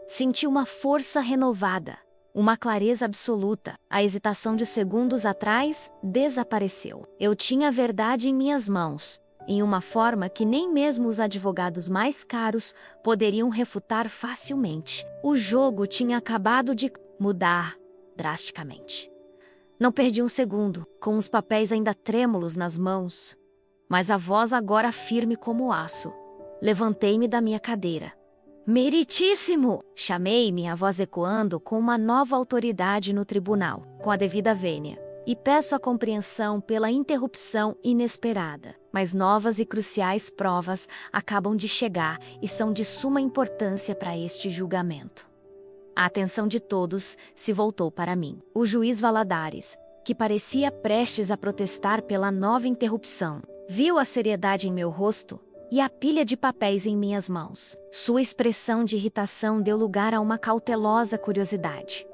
Senti uma força renovada, Uma clareza absoluta, a hesitação de segundos atrás, desapareceu. Eu tinha a verdade em minhas mãos, em uma forma que nem mesmo os advogados mais caros poderiam refutar facilmente. O jogo tinha acabado de mudar drasticamente. Não perdi um segundo, com os papéis ainda trêmulos nas mãos, mas a voz agora firme como aço. Levantei-me da minha cadeira. Meritíssimo! Chamei, minha voz ecoando com uma nova autoridade no tribunal, com a devida vênia. E peço a compreensão pela interrupção inesperada. Mas novas e cruciais provas acabam de chegar e são de suma importância para este julgamento. A atenção de todos se voltou para mim. O juiz Valadares, que parecia prestes a protestar pela nova interrupção, viu a seriedade em meu rosto e a pilha de papéis em minhas mãos. Sua expressão de irritação deu lugar a uma cautelosa curiosidade.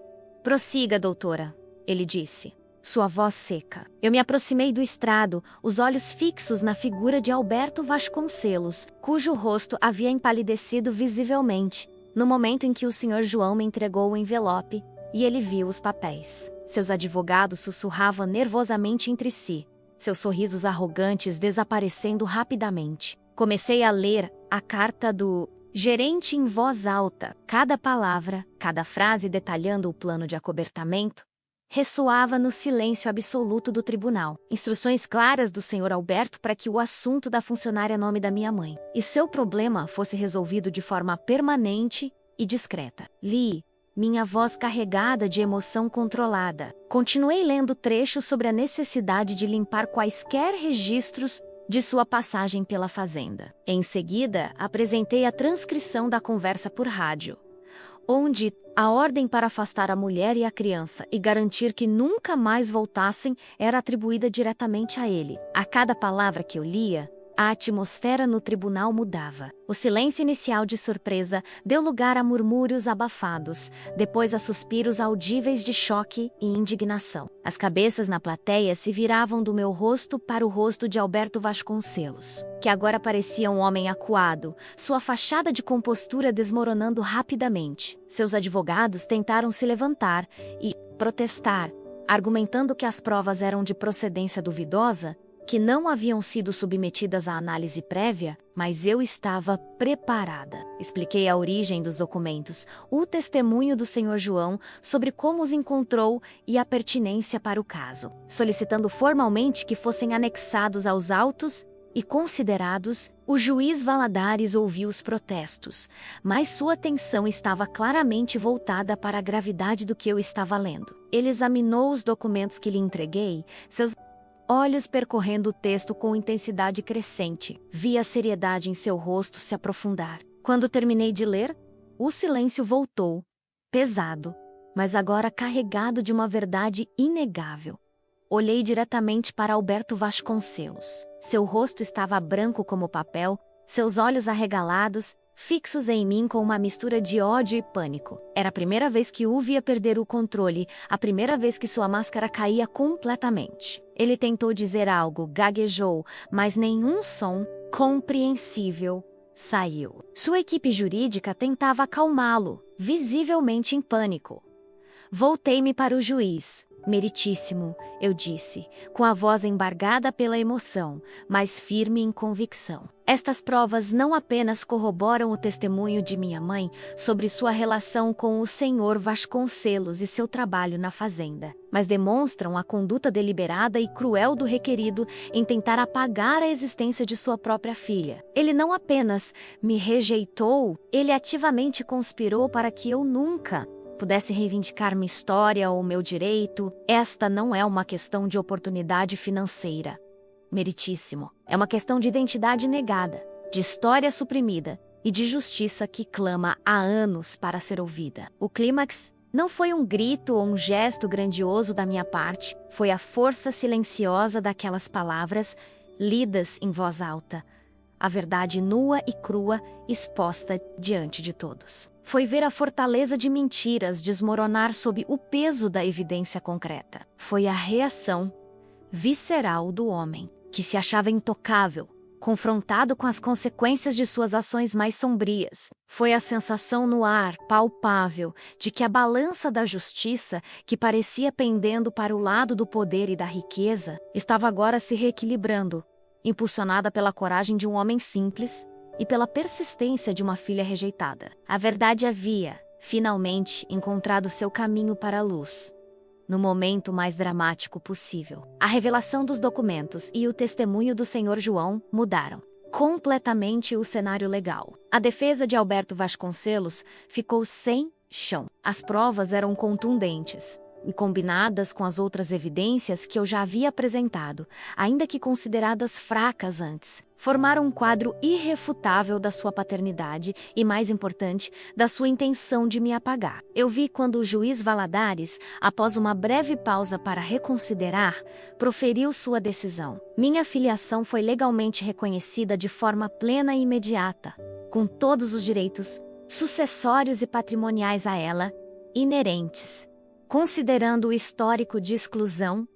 Prossiga, doutora, ele disse, sua voz seca. Eu me aproximei do estrado, os olhos fixos na figura de Alberto Vasconcelos, cujo rosto havia empalidecido visivelmente, no momento em que o Sr. João me entregou o envelope e ele viu os papéis. Seus advogados sussurravam nervosamente entre si, seus sorrisos arrogantes desaparecendo rapidamente. Comecei a ler a carta do gerente em voz alta. Cada palavra, cada frase detalhando o plano de acobertamento, ressoava no silêncio absoluto do tribunal. Instruções claras do Sr. Alberto para que o assunto da funcionária nome da minha mãe e seu problema fosse resolvido de forma permanente e discreta. Li, minha voz carregada de emoção controlada. Continuei lendo trechos sobre a necessidade de limpar quaisquer registros de sua passagem pela fazenda. Em seguida, apresentei a transcrição da conversa por rádio, onde a ordem para afastar a mulher e a criança e garantir que nunca mais voltassem era atribuída diretamente a ele. A cada palavra que eu lia, a atmosfera no tribunal mudava. O silêncio inicial de surpresa deu lugar a murmúrios abafados, depois a suspiros audíveis de choque e indignação. As cabeças na plateia se viravam do meu rosto para o rosto de Alberto Vasconcelos, que agora parecia um homem acuado, sua fachada de compostura desmoronando rapidamente. Seus advogados tentaram se levantar e protestar, argumentando que as provas eram de procedência duvidosa, que não haviam sido submetidas à análise prévia, mas eu estava preparada. Expliquei a origem dos documentos, o testemunho do Sr. João sobre como os encontrou e a pertinência para o caso, solicitando formalmente que fossem anexados aos autos e considerados. O juiz Valadares ouviu os protestos, mas sua atenção estava claramente voltada para a gravidade do que eu estava lendo. Ele examinou os documentos que lhe entreguei, seus olhos percorrendo o texto com intensidade crescente. Vi a seriedade em seu rosto se aprofundar. Quando terminei de ler, o silêncio voltou, pesado, mas agora carregado de uma verdade inegável. Olhei diretamente para Alberto Vasconcelos. Seu rosto estava branco como papel, seus olhos arregalados, fixos em mim com uma mistura de ódio e pânico. Era a primeira vez que o via perder o controle, a primeira vez que sua máscara caía completamente. Ele tentou dizer algo, gaguejou, mas nenhum som compreensível saiu. Sua equipe jurídica tentava acalmá-lo, visivelmente em pânico. Voltei-me para o juiz. Meritíssimo, eu disse, com a voz embargada pela emoção, mas firme em convicção. Estas provas não apenas corroboram o testemunho de minha mãe sobre sua relação com o Sr. Vasconcelos e seu trabalho na fazenda, mas demonstram a conduta deliberada e cruel do requerido em tentar apagar a existência de sua própria filha. Ele não apenas me rejeitou, ele ativamente conspirou para que eu nunca pudesse reivindicar minha história ou meu direito. Esta não é uma questão de oportunidade financeira, meritíssimo. É uma questão de identidade negada, de história suprimida e de justiça que clama há anos para ser ouvida. O clímax não foi um grito ou um gesto grandioso da minha parte, foi a força silenciosa daquelas palavras lidas em voz alta. A verdade nua e crua exposta diante de todos. Foi ver a fortaleza de mentiras desmoronar sob o peso da evidência concreta. Foi a reação visceral do homem, que se achava intocável, confrontado com as consequências de suas ações mais sombrias. Foi a sensação no ar, palpável, de que a balança da justiça, que parecia pendendo para o lado do poder e da riqueza, estava agora se reequilibrando, impulsionada pela coragem de um homem simples e pela persistência de uma filha rejeitada. A verdade havia, finalmente, encontrado seu caminho para a luz, no momento mais dramático possível. A revelação dos documentos e o testemunho do Sr. João mudaram completamente o cenário legal. A defesa de Alberto Vasconcelos ficou sem chão. As provas eram contundentes e, combinadas com as outras evidências que eu já havia apresentado, ainda que consideradas fracas antes, formaram um quadro irrefutável da sua paternidade e, mais importante, da sua intenção de me apagar. Eu vi quando o juiz Valadares, após uma breve pausa para reconsiderar, proferiu sua decisão. Minha filiação foi legalmente reconhecida de forma plena e imediata, com todos os direitos sucessórios e patrimoniais a ela inerentes. Considerando o histórico de exclusão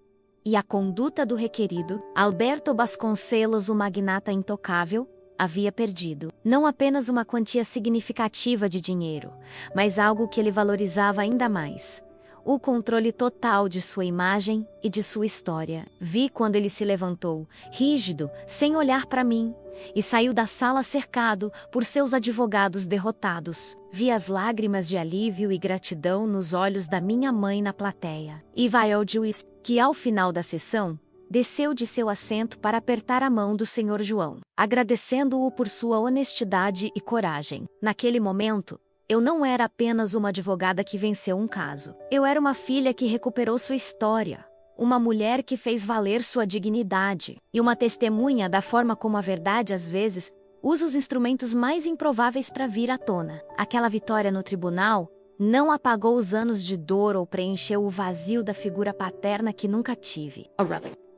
e a conduta do requerido, Alberto Vasconcelos, o magnata intocável, havia perdido não apenas uma quantia significativa de dinheiro, mas algo que ele valorizava ainda mais: o controle total de sua imagem e de sua história. Vi quando ele se levantou, rígido, sem olhar para mim, e saiu da sala cercado por seus advogados derrotados. Vi as lágrimas de alívio e gratidão nos olhos da minha mãe na plateia. E vai ao juiz, que ao final da sessão, desceu de seu assento para apertar a mão do Sr. João, agradecendo-o por sua honestidade e coragem. Naquele momento, eu não era apenas uma advogada que venceu um caso. Eu era uma filha que recuperou sua história, uma mulher que fez valer sua dignidade, e uma testemunha da forma como a verdade, às vezes, usa os instrumentos mais improváveis para vir à tona. Aquela vitória no tribunal não apagou os anos de dor ou preencheu o vazio da figura paterna que nunca tive.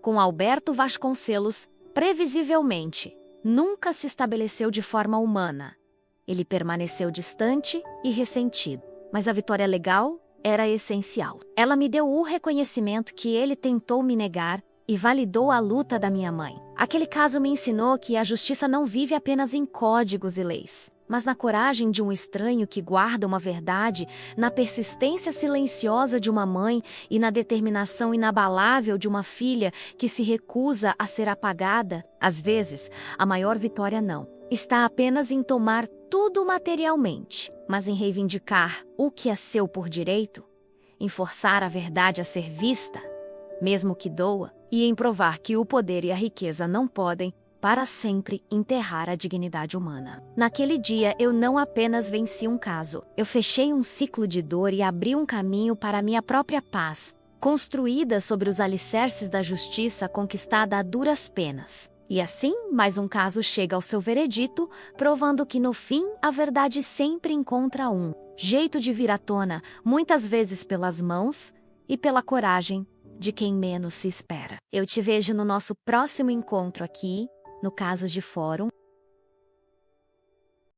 Com Alberto Vasconcelos, previsivelmente, nunca se estabeleceu de forma humana. Ele permaneceu distante e ressentido. Mas a vitória legal era essencial. Ela me deu o reconhecimento que ele tentou me negar e validou a luta da minha mãe. Aquele caso me ensinou que a justiça não vive apenas em códigos e leis, mas na coragem de um estranho que guarda uma verdade, na persistência silenciosa de uma mãe e na determinação inabalável de uma filha que se recusa a ser apagada. Às vezes, a maior vitória não está apenas em tomar tudo materialmente, mas em reivindicar o que é seu por direito, em forçar a verdade a ser vista, mesmo que doa, e em provar que o poder e a riqueza não podem, para sempre, enterrar a dignidade humana. Naquele dia, eu não apenas venci um caso, eu fechei um ciclo de dor e abri um caminho para a minha própria paz, construída sobre os alicerces da justiça conquistada a duras penas. E assim, mais um caso chega ao seu veredito, provando que no fim a verdade sempre encontra um jeito de vir à tona, muitas vezes pelas mãos e pela coragem de quem menos se espera. Eu te vejo no nosso próximo encontro aqui, no Casos de Fórum.